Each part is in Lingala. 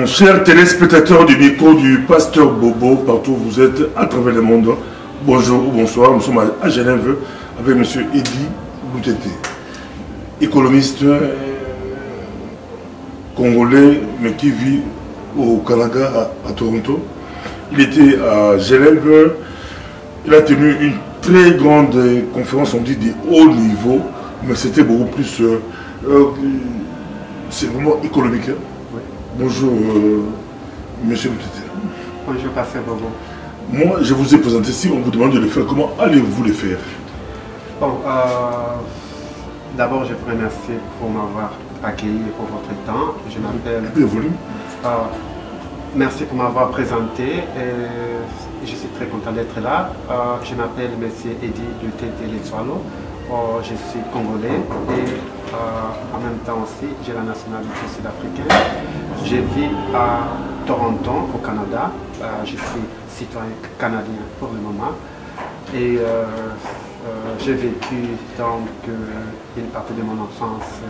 Chers téléspectateurs du micro du Pasteur Bobo, partout où vous êtes à travers le monde, bonjour ou bonsoir, nous sommes à Genève avec M. Eddy Loutete, économiste congolais mais qui vit au Canada, à Toronto. Il était à Genève, il a tenu une très grande conférence, on dit de haut niveau, mais c'était beaucoup plus, c'est vraiment économique. Hein? Oui. Bonjour, monsieur Loutete. Bonjour, Pasteur Bobo. Moi, je vous ai présenté, si on vous demande de le faire, comment allez-vous le faire? Bon, d'abord, je vous remercie pour m'avoir accueilli et pour votre temps. Je m'appelle... merci pour m'avoir présenté. Je suis très content d'être là. Je m'appelle M. Eddy Loutete Letsoalo. Je suis congolais et en même temps aussi, j'ai la nationalité sud-africaine. Je vis à Toronto, au Canada. Je suis citoyen canadien pour le moment. Et j'ai vécu donc une partie de mon enfance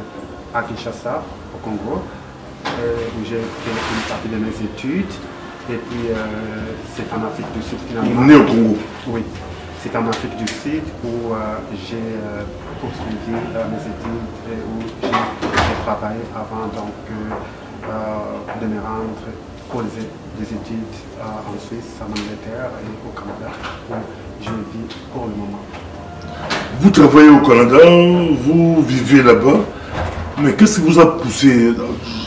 à Kinshasa, au Congo, où j'ai fait une partie de mes études. Et puis c'est en Afrique du Sud finalement. Né au Congo? Oui, c'est en Afrique du Sud où j'ai poursuivi mes études et où j'ai travaillé avant donc de me rendre pour des études en Suisse, en Angleterre et au Canada, où je vis pour le moment. Vous travaillez au Canada, vous vivez là-bas, mais qu'est-ce qui vous a poussé?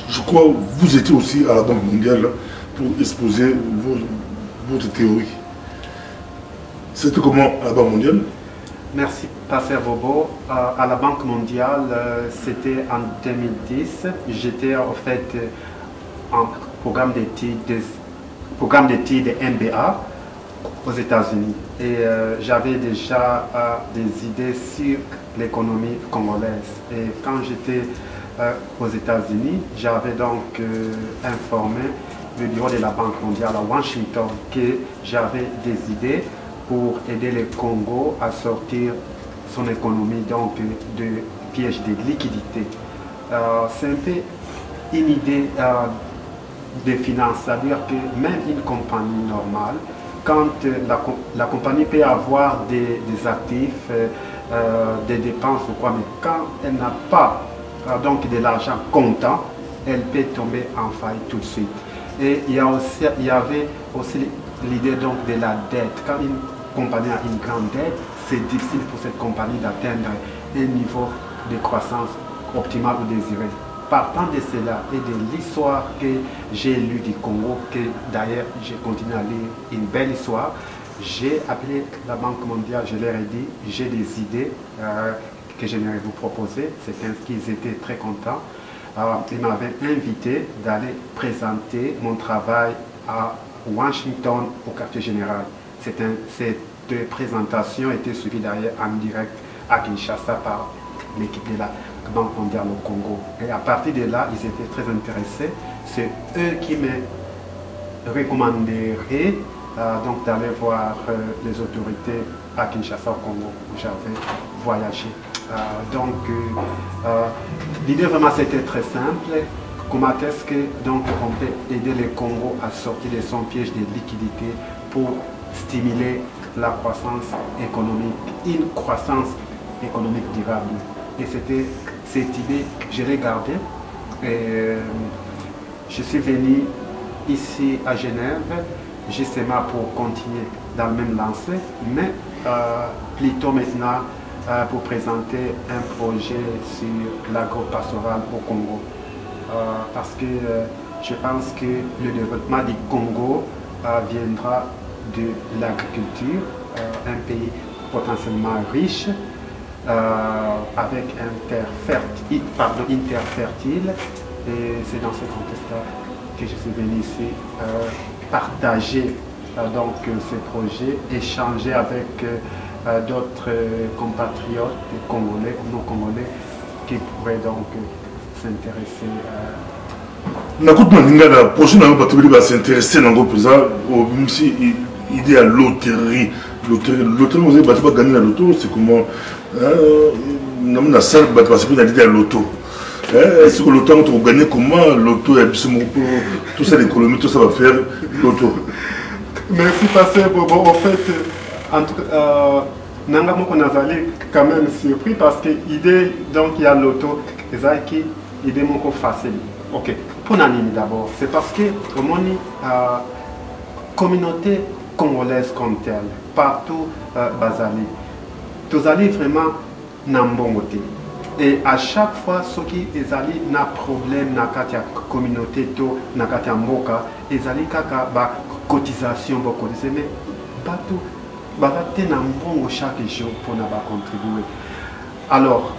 Je crois que vous étiez aussi à la Banque mondiale pour exposer votre théorie. C'était comment à la Banque mondiale? Merci, Pasteur Bobo. À la Banque mondiale, c'était en 2010. J'étais en fait en programme d'études MBA aux États-Unis. Et j'avais déjà des idées sur l'économie congolaise. Et quand j'étais aux États-Unis, j'avais donc informé le bureau de la Banque mondiale à Washington que j'avais des idées pour aider le Congo à sortir son économie donc de piège de liquidité. C'est un peu une idée de finance, c'est-à-dire que même une compagnie normale, quand la compagnie peut avoir des actifs, des dépenses ou quoi, mais quand elle n'a pas donc de l'argent comptant, elle peut tomber en faillite tout de suite. Et il y avait aussi l'idée donc de la dette. Quand une compagnie a une grande dette, c'est difficile pour cette compagnie d'atteindre un niveau de croissance optimale ou désiré. Partant de cela et de l'histoire que j'ai lue du Congo, que d'ailleurs j'ai continué à lire une belle histoire, j'ai appelé la Banque mondiale, je leur ai dit, j'ai des idées que j'aimerais vous proposer. C'est qu'ils étaient très contents. Ils m'avaient invité d'aller présenter mon travail à Washington au quartier général. Cette présentation était suivie d'ailleurs en direct à Kinshasa par l'équipe de la Banque mondiale au Congo. Et à partir de là, ils étaient très intéressés. C'est eux qui me recommanderaient donc d'aller voir les autorités à Kinshasa au Congo où j'avais voyagé. L'idée vraiment c'était très simple. Comment est-ce que donc on peut aider le Congo à sortir de son piège de liquidité pour stimuler la croissance économique, une croissance économique durable. Et c'était cette idée que j'ai regardée. Je suis venu ici à Genève justement pour continuer dans le même lancé, mais plutôt maintenant pour présenter un projet sur l'agro-pastoral au Congo. Parce que je pense que le développement du Congo viendra de l'agriculture, un pays potentiellement riche, avec une terre fertile. Et c'est dans ce contexte-là que je suis venu ici partager donc ces projets, échanger avec d'autres compatriotes congolais ou non congolais qui pourraient donc s'intéresser la prochaine année, va s'intéresser dans le président, même si il est à loterie. Loterie, vous avez gagné la loto, c'est comment on a salle, c'est l'idée à loto. Est-ce que l'auto, on va gagner comment? L'auto, tout ça, l'économie, tout ça va faire l'auto. Merci, Pasteur Bobo. En fait, en tout cas, Nanga Moko Nazali quand même surpris parce que l'idée, donc il y a l'auto, et ça qui idée Moko facile. Ok, pour Nanini d'abord, c'est parce que comme la communauté congolaise comme telle, partout Bazali, tous allez vraiment n'ambongoté. Et à chaque fois, ceux qui ezali na problème na katia communauté to na katia mboka, ezali kaka ba cotisation beaucoup de mais partout bagaté na mbongo chaque jour pour na ba contribuer. Alors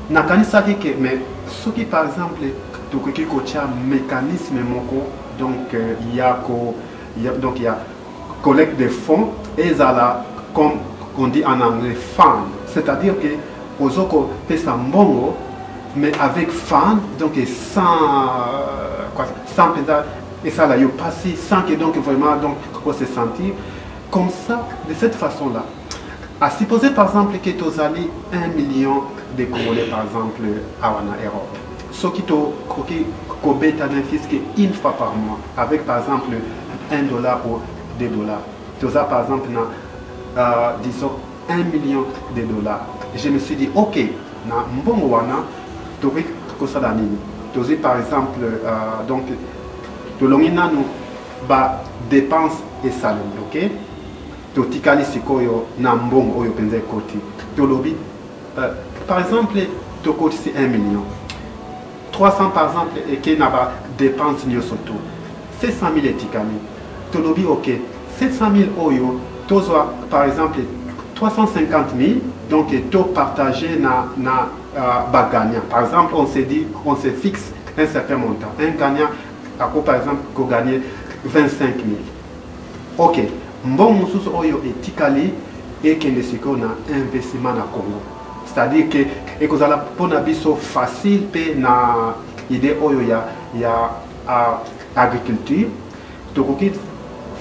na kanisa que mais ceux qui par exemple to qui kocha mécanisme moko donc il y a collecte de fonds et zala comme on dit en anglais fund, c'est-à-dire que Ozoko pesa mbongo, mais avec fan, donc sans pédale, et ça là, il passe sans que donc vraiment donc on se sentir comme ça, de cette façon-là. À supposer par exemple que tu as 1 million de Congolais par exemple à Europe, ce qui te cobet un fisc une fois par mois, avec par exemple $1 ou $2. Tu as par exemple, disons, 1 million de dollars. Je me suis dit, ok, na mbongo wana, tori kosala nini. Tozi par exemple, donc, tolongina nous ba dépense et salaire, ok. Totikali sikoyo na mbongo oyo penza koti. Tolobi, par exemple, tokoti si 1 million. 300 par exemple, et qui n'a pas dépense ni soto. 700 000 etikali. Tolobi, ok, 700 000 oyo, tozoa par exemple 350 000, donc tout partagé na gagnant. Par exemple, on s'est dit, on se fixe un certain montant. Un gagnant, par exemple, qu'on gagne 25 000. Ok, bon, nous sommes et tikali et qu'il y a un investissement dans le Congo. C'est-à-dire que vous allez pour un facile et na idée où il y a agriculture. Donc,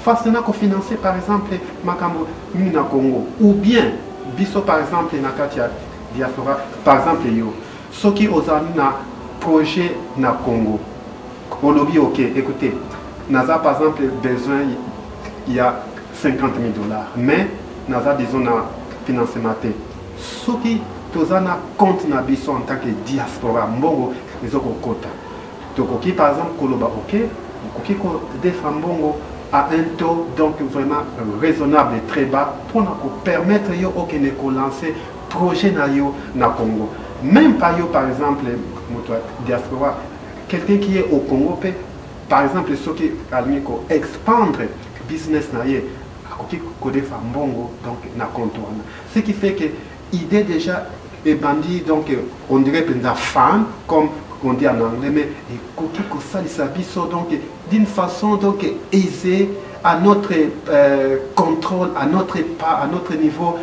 facilement financer par exemple Makambo na Congo ou bien biso par exemple na katia diaspora par exemple yo ceux qui osent na projet na Congo on lobby ok écoutez naza par exemple besoin il y a $50 000 mais naza disons na financement ceux qui toza na compte na biso en tant que diaspora mbongo ils ont quota donc ok par exemple koloba ok ok ko défendre mbongo à un taux donc vraiment raisonnable et très bas pour nous permettre de lancer projet na Congo. Même pas par exemple, diaspora, quelqu'un qui est au Congo peut, par exemple, ceux qui ont expandre business na ye, donc na contour. Ce qui fait que l'idée déjà est bandit donc on dirait une fan comme on dit en anglais, mais donc d'une façon donc aisée à notre contrôle, à notre pas, à notre niveau,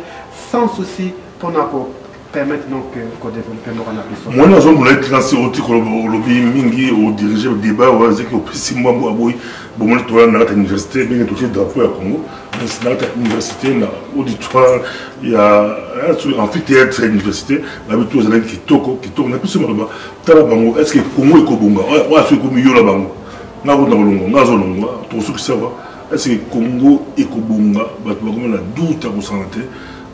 sans souci pour nous permettre donc qu'on développe nos moi, nous avons lancé au lobby mingi au diriger le débat, on va dire que au plus 6 mois, bon, moi, tu vois, dans l'université, bien touché drapeau à Congo, dans l'université, l'auditoire, il y a un amphithéâtre à l'université, la vie tous les qui toquent, on a plus de mal. Talabango, est-ce que Congo est Kobunga? Ouais, c'est comme Yola Bango. N'a pas de n'a pas tout ce que ça va. Est-ce que Congo est Kobunga? Bah, tu vas comme la doute à vous santé.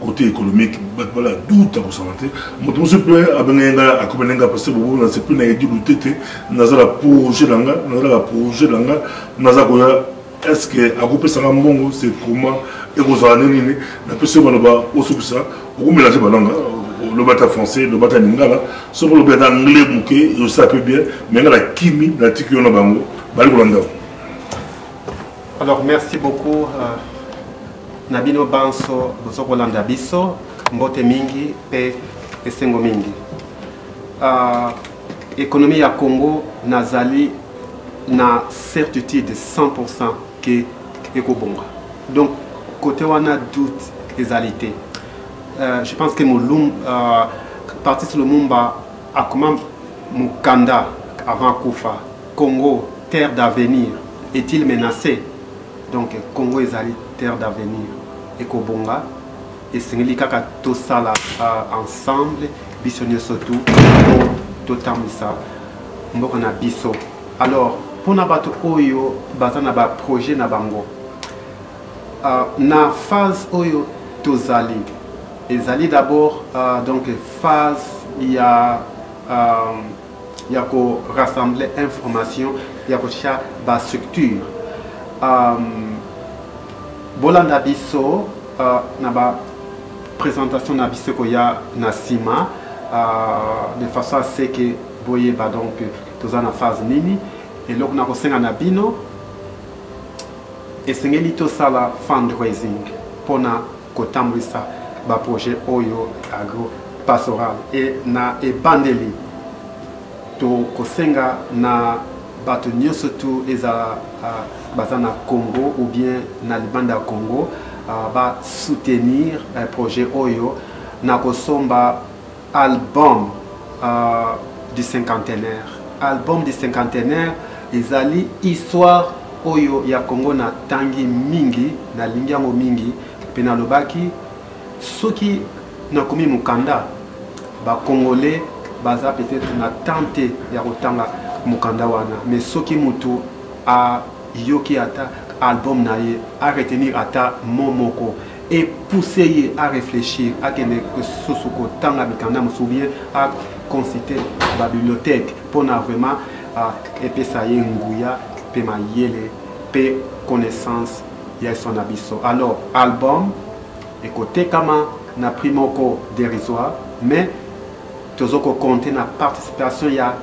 Côté économique, voilà, doute à vous santé. Moi, je peux abenga à Kobenga parce que vous n'avez plus n'a dit douter, n'a la projet langa, n'a la projet langa, n'a pas est-ce que à couper ça mbongo c'est comment et vous en avez n'a pas seulement là-bas au sous ça, vous mélangez balanga, le bata français, le bata lingala, sur le bata anglais bouquet, et ça peut bien, mais la kimi, la tiki on a bango, balgolanda. Alors merci beaucoup. Nabino Banso, Bozokolanda Biso, Mbote Mingi et Esengo Mingi. Économie à Congo, Nazali, na certitude 100% que Ekobonga. Donc, côté où on a doute, égalité. Je pense que mon parti sur le Mumba, a comment Mukanda avant Koufa, Congo, terre d'avenir, est-il menacé? Donc, Congo est terre d'avenir. Ekobonga, et c'est kaka tout ça là ensemble, bisonné surtout, totambwisa mboka na biso. Alors pona bato oyo baza na ba projet na bango na phase oyo tozali ezali d'abord donc phase ya ko rassembler information ya ko tia ba structure bolanda biso na ba présentation na biso ko ya na sima de façon à ce que boye ba donc toza na phase nini et donc na ko senga na bino esengeli tosala fundraising pona kotambwisa ba projet oyo agro pastoral et na ebandeli to kosenga na bato nyonso tu eza baza na Congo ou bien na libanda Congo ba soutenir un projet oyo na kosomba album du cinquantenaire. Album du cinquantenaire ezali histoire oyo ya Congo na tangi mingi na lingiango mingi pena lobaki soki na komi mukanda ba congolais baza peut-être na tente ya kotanga mukanda wana mais soki mutu a yoki ata album na ye a retenir ata momoko et pousser à réfléchir à kene sosuko tanga mikanda musubien à consulter la bibliothèque pour na vraiment epesa ye nguya pe mayele pe connaissance ya son abisso. Alors album et côté kama na primoko dérisoire mais tozoko compter na participation ya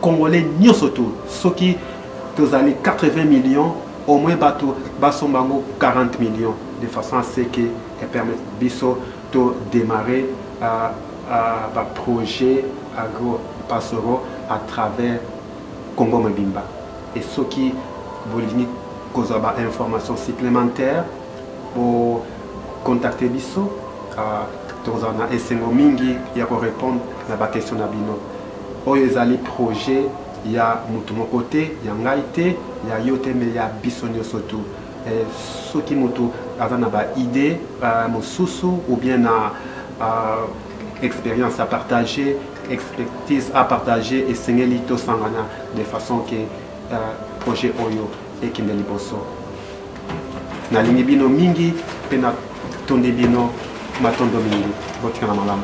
congolais nyosoto soki tozali 80 millions au moins bato basombango 40 millions de façon à ce que et permettre biso de démarrer un projet agro-pastoraux à travers Congo Mobimba. Et ce qui bolini cause information supplémentaire pour contacter biso tozana esengo mingi ya ko répondre na ba question na bino oyo ezali projet ya mutu mokote ya ngaite ya yote me ya biso nyonso tu soki mutu aza na ba idée mosusu ou bien na expérience à partager, expertise à partager et sengeli to sangana de façon que projet oyo ekende liboso na lingi bino mingi pena tonde bino matondo mingi botikana malamu.